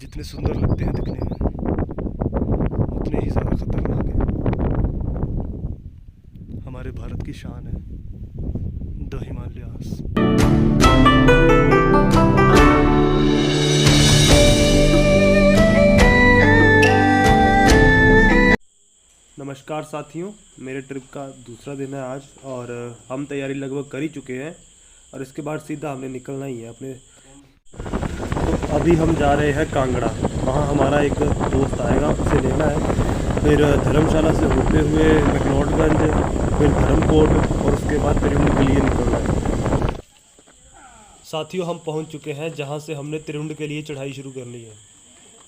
जितने सुंदर लगते हैं दिखने में उतने ही ज़्यादा खतरनाक है। हमारे भारत की शान है द हिमालयास। नमस्कार साथियों, मेरे ट्रिप का दूसरा दिन है आज और हम तैयारी लगभग कर ही चुके हैं और इसके बाद सीधा हमने निकलना ही है अपने। तो अभी हम जा रहे हैं कांगड़ा। वहाँ हमारा एक दोस्त आएगा, उसे लेना है। फिर धर्मशाला से होते हुए मैक्लोडगंज, फिर धर्मकोट और उसके बाद त्रिवेंद्र के लिए निकलना है। साथियों, हम पहुँच चुके हैं जहाँ से हमने त्रिवेंद्र के लिए चढ़ाई शुरू कर ली है।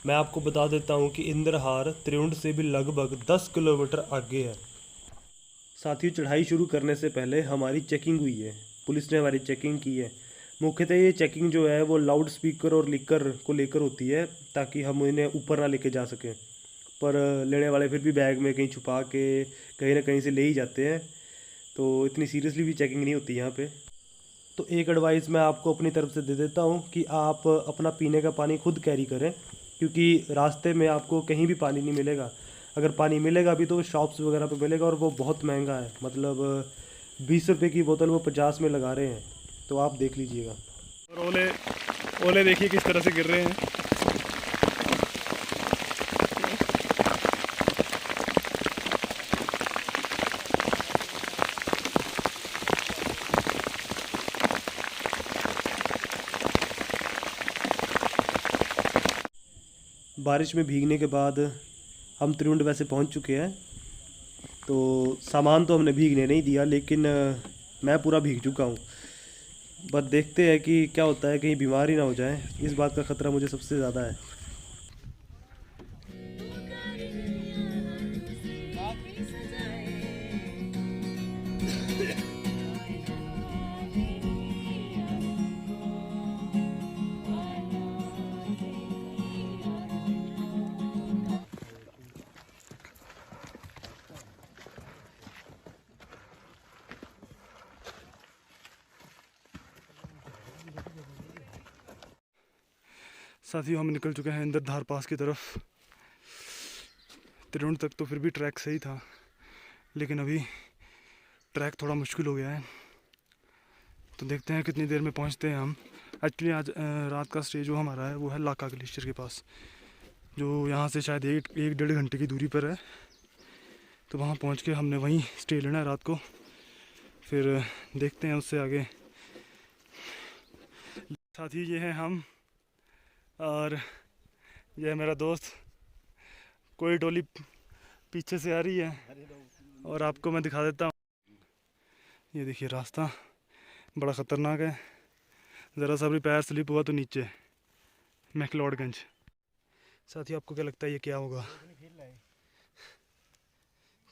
मैं आपको बता देता हूँ कि इंद्रहार त्रिवेंद्र से भी लगभग 10 किलोमीटर आगे है। साथियों, चढ़ाई शुरू करने से पहले हमारी चेकिंग हुई है। पुलिस ने हमारी चेकिंग की है। मुख्यतः ये चेकिंग जो है वो लाउड स्पीकर और लिकर को लेकर होती है ताकि हम इन्हें ऊपर ना लेके जा सकें। पर लेने वाले फिर भी बैग में कहीं छुपा के कहीं ना कहीं से ले ही जाते हैं, तो इतनी सीरियसली भी चेकिंग नहीं होती यहाँ पे। तो एक एडवाइस मैं आपको अपनी तरफ से दे देता हूँ कि आप अपना पीने का पानी खुद कैरी करें, क्योंकि रास्ते में आपको कहीं भी पानी नहीं मिलेगा। अगर पानी मिलेगा भी तो शॉप्स वगैरह पे मिलेगा और वो बहुत महंगा है। मतलब 20 रुपये की बोतल वो 50 में लगा रहे हैं, तो आप देख लीजिएगा। और ओले ओले देखिए किस तरह से गिर रहे हैं। बारिश में भीगने के बाद हम त्रिवेंद्र वैसे पहुंच चुके हैं। तो सामान तो हमने भीगने नहीं दिया, लेकिन मैं पूरा भीग चुका हूं। बस देखते हैं कि क्या होता है, कहीं बीमारी ना हो जाए, इस बात का ख़तरा मुझे सबसे ज़्यादा है। साथियों, हम निकल चुके हैं इंद्रधार पास की तरफ। त्रिवेंद्र तक तो फिर भी ट्रैक सही था, लेकिन अभी ट्रैक थोड़ा मुश्किल हो गया है। तो देखते हैं कितनी देर में पहुंचते हैं हम। एक्चुअली आज रात का स्टे जो हमारा है वो है लाका ग्लेशियर के पास, जो यहाँ से शायद एक डेढ़ घंटे की दूरी पर है। तो वहाँ पहुँच के हमने वहीं स्टे लेना है रात को, फिर देखते हैं उससे आगे। साथी, ये हैं हम और ये है मेरा दोस्त। कोई टोली पीछे से आ रही है और आपको मैं दिखा देता हूँ। ये देखिए, रास्ता बड़ा ख़तरनाक है। ज़रा सा भी पैर स्लिप हुआ तो नीचे मैक्लोडगंज। साथियों, आपको क्या लगता है ये क्या होगा?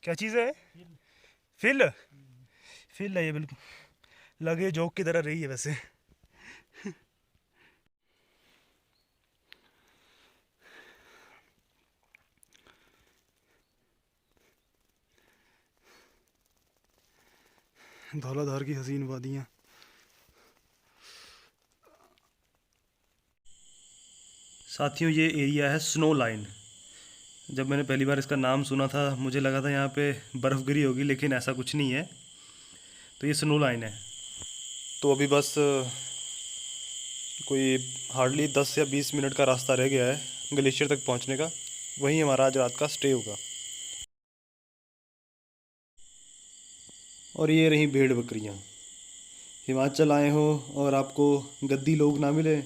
क्या चीज़ है? फिल है ये, बिल्कुल लगे जोक की तरह रही है वैसे। धौलाधार की हसीन वादियाँ। साथियों, ये एरिया है स्नो लाइन। जब मैंने पहली बार इसका नाम सुना था मुझे लगा था यहाँ पे बर्फ़ गिरी होगी, लेकिन ऐसा कुछ नहीं है। तो ये स्नो लाइन है। तो अभी बस कोई हार्डली 10 या 20 मिनट का रास्ता रह गया है ग्लेशियर तक पहुँचने का। वहीं हमारा आज रात का स्टे होगा। और ये रही भेड़ बकरियाँ। हिमाचल आए हो और आपको गद्दी लोग ना मिले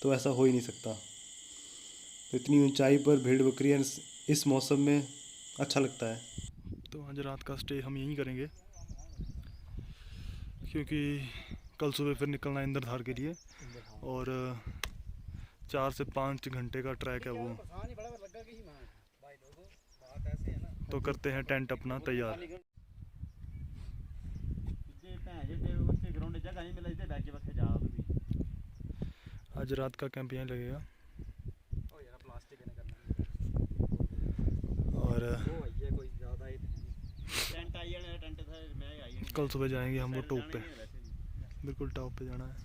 तो ऐसा हो ही नहीं सकता। तो इतनी ऊंचाई पर भेड़ बकरियाँ इस मौसम में अच्छा लगता है। तो आज रात का स्टे हम यहीं करेंगे, क्योंकि कल सुबह फिर निकलना है इंद्रधार के लिए और 4 से 5 घंटे का ट्रैक है वो। तो करते हैं टेंट अपना तैयार। आज रात का कैंप यहीं लगेगा और कल सुबह जाएंगे हम वो टॉप पे, बिल्कुल टॉप पे जाना है।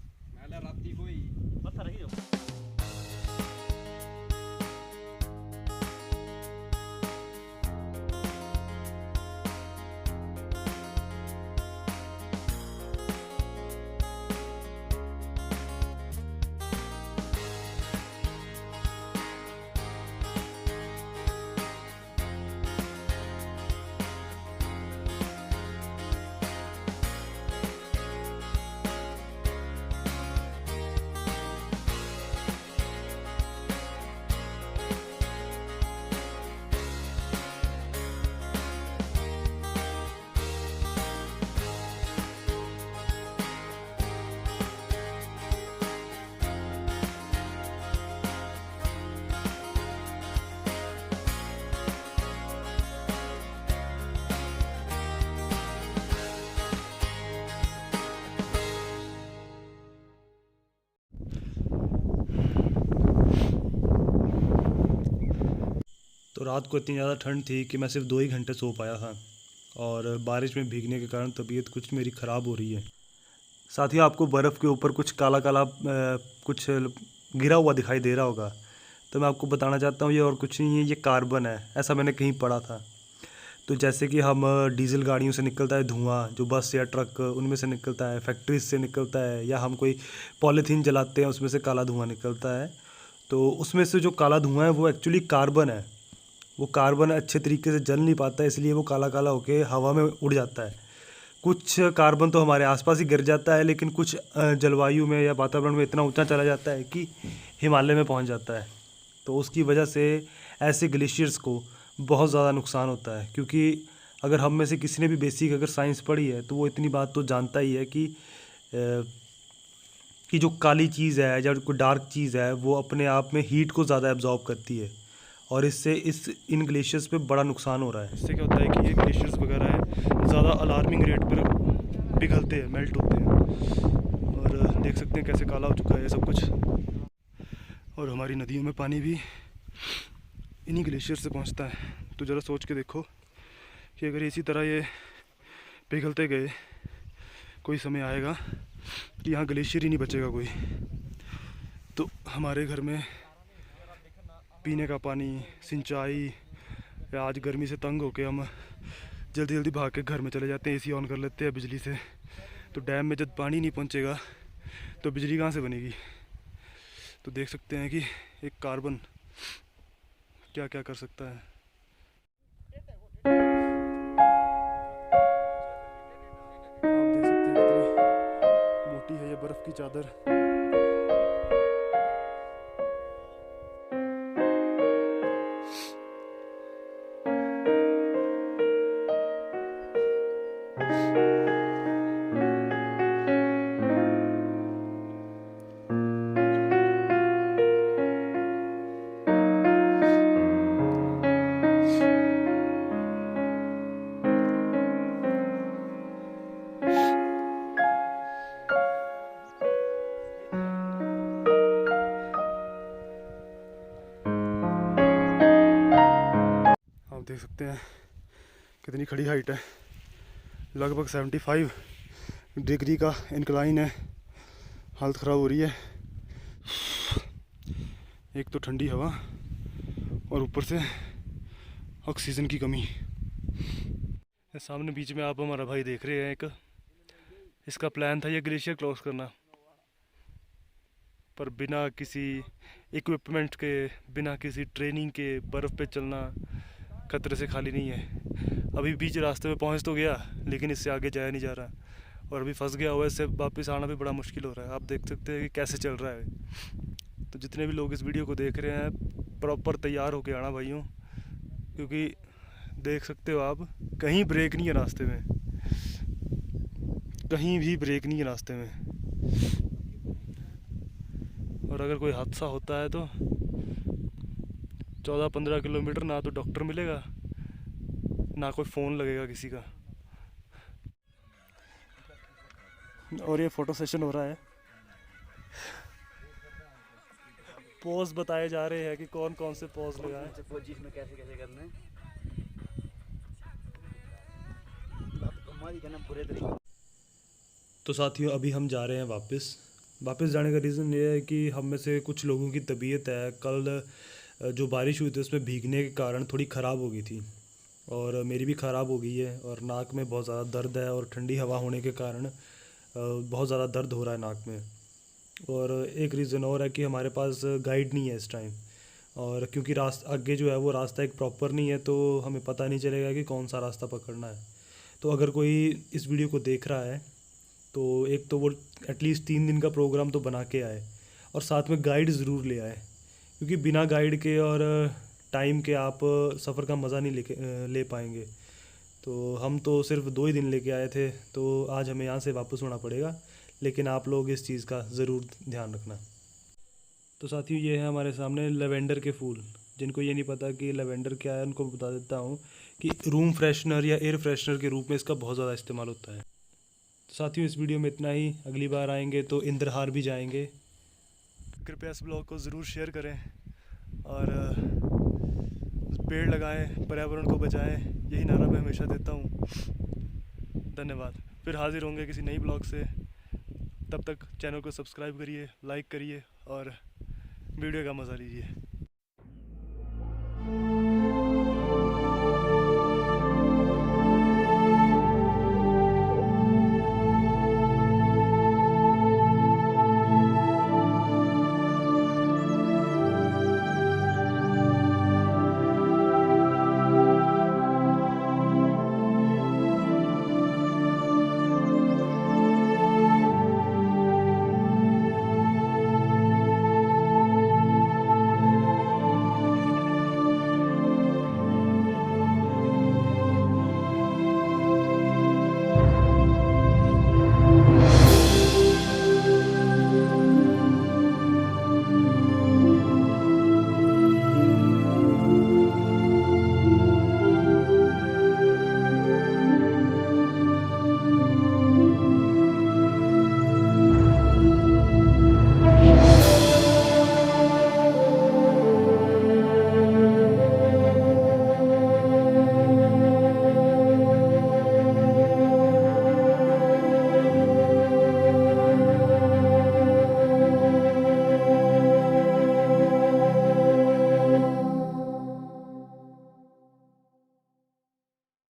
रात को इतनी ज़्यादा ठंड थी कि मैं सिर्फ 2 ही घंटे सो पाया था, और बारिश में भीगने के कारण तबीयत कुछ मेरी ख़राब हो रही है। साथ ही आपको बर्फ़ के ऊपर कुछ काला काला कुछ गिरा हुआ दिखाई दे रहा होगा, तो मैं आपको बताना चाहता हूँ ये और कुछ नहीं है, ये कार्बन है, ऐसा मैंने कहीं पढ़ा था। तो जैसे कि हम डीजल गाड़ियों से निकलता है धुआं, जो बस या ट्रक उनमें से निकलता है, फैक्ट्रीज से निकलता है, या हम कोई पॉलीथीन जलाते हैं उसमें से काला धुआं निकलता है, तो उसमें से जो काला धुआं है वो एक्चुअली कार्बन है। वो कार्बन अच्छे तरीके से जल नहीं पाता है, इसलिए वो काला काला होके हवा में उड़ जाता है। कुछ कार्बन तो हमारे आसपास ही गिर जाता है, लेकिन कुछ जलवायु में या वातावरण में इतना ऊंचा चला जाता है कि हिमालय में पहुंच जाता है। तो उसकी वजह से ऐसे ग्लेशियर्स को बहुत ज़्यादा नुकसान होता है, क्योंकि अगर हम में से किसी ने भी बेसिक अगर साइंस पढ़ी है तो वो इतनी बात तो जानता ही है कि जो काली चीज़ है या कोई डार्क चीज़ है वो अपने आप में हीट को ज़्यादा एब्जॉर्ब करती है, और इससे इन ग्लेशियर्स पे बड़ा नुकसान हो रहा है। इससे क्या होता है कि ये ग्लेशियर्स वगैरह है ज़्यादा अलार्मिंग रेट पर पिघलते हैं, मेल्ट होते हैं, और देख सकते हैं कैसे काला हो चुका है ये सब कुछ। और हमारी नदियों में पानी भी इन्हीं ग्लेशियर से पहुंचता है। तो ज़रा सोच के देखो कि अगर इसी तरह ये पिघलते गए, कोई समय आएगा कि यहाँ ग्लेशियर ही नहीं बचेगा कोई, तो हमारे घर में पीने का पानी, सिंचाई, या आज गर्मी से तंग होके हम जल्दी जल्दी भाग के घर में चले जाते हैं, एसी ऑन कर लेते हैं बिजली से। तो डैम में जब पानी नहीं पहुँचेगा तो बिजली कहाँ से बनेगी। तो देख सकते हैं कि एक कार्बन क्या क्या कर सकता है। आप देख सकते हैं कितनी मोटी है ये बर्फ की चादर। देख सकते हैं कितनी खड़ी हाइट है, लगभग 75 डिग्री का इंक्लाइन है। हालत ख़राब हो रही है, एक तो ठंडी हवा और ऊपर से ऑक्सीजन की कमी। सामने बीच में आप हमारा भाई देख रहे हैं, एक इसका प्लान था ये ग्लेशियर क्रॉस करना, पर बिना किसी इक्विपमेंट के, बिना किसी ट्रेनिंग के बर्फ़ पे चलना खतरे से खाली नहीं है। अभी बीच रास्ते में पहुंच तो गया, लेकिन इससे आगे जाया नहीं जा रहा, और अभी फंस गया हुआ, इससे वापस आना भी बड़ा मुश्किल हो रहा है। आप देख सकते हैं कि कैसे चल रहा है। तो जितने भी लोग इस वीडियो को देख रहे हैं, प्रॉपर तैयार होके आना भाइयों, क्योंकि देख सकते हो आप कहीं ब्रेक नहीं है रास्ते में, कहीं भी ब्रेक नहीं है रास्ते में। और अगर कोई हादसा होता है तो 14-15 किलोमीटर ना तो डॉक्टर मिलेगा, ना कोई फ़ोन लगेगा किसी का। और ये फ़ोटो सेशन हो रहा है, पोज बताए जा रहे हैं कि कौन कौन से पोज लगाएं, में कैसे कैसे करना है। तो साथियों अभी हम जा रहे हैं वापस जाने का रीज़न ये है कि हम में से कुछ लोगों की तबीयत है, कल जो बारिश हुई थी उसमें भीगने के कारण थोड़ी ख़राब हो गई थी, और मेरी भी ख़राब हो गई है, और नाक में बहुत ज़्यादा दर्द है, और ठंडी हवा होने के कारण बहुत ज़्यादा दर्द हो रहा है नाक में। और एक रीज़न और है कि हमारे पास गाइड नहीं है इस टाइम, और क्योंकि रास्ता आगे जो है वो रास्ता एक प्रॉपर नहीं है, तो हमें पता नहीं चलेगा कि कौन सा रास्ता पकड़ना है। तो अगर कोई इस वीडियो को देख रहा है तो एक तो वो एटलीस्ट 3 दिन का प्रोग्राम तो बना के आए, और साथ में गाइड ज़रूर ले आए, क्योंकि बिना गाइड के और टाइम के आप सफ़र का मज़ा नहीं ले पाएंगे। तो हम तो सिर्फ 2 ही दिन लेके आए थे, तो आज हमें यहाँ से वापस होना पड़ेगा, लेकिन आप लोग इस चीज़ का ज़रूर ध्यान रखना। तो साथियों ये है हमारे सामने लेवेंडर के फूल। जिनको ये नहीं पता कि लेवेंडर क्या है, उनको बता देता हूँ कि रूम फ्रेशनर या एयर फ्रेशनर के रूप में इसका बहुत ज़्यादा इस्तेमाल होता है। तो साथियों इस वीडियो में इतना ही, अगली बार आएंगे तो इंद्रहार भी जाएंगे। कृपया इस ब्लॉग को ज़रूर शेयर करें और पेड़ लगाएं, पर्यावरण को बचाएं, यही नारा मैं हमेशा देता हूँ। धन्यवाद। फिर हाजिर होंगे किसी नई ब्लॉग से। तब तक चैनल को सब्सक्राइब करिए, लाइक करिए और वीडियो का मज़ा लीजिए।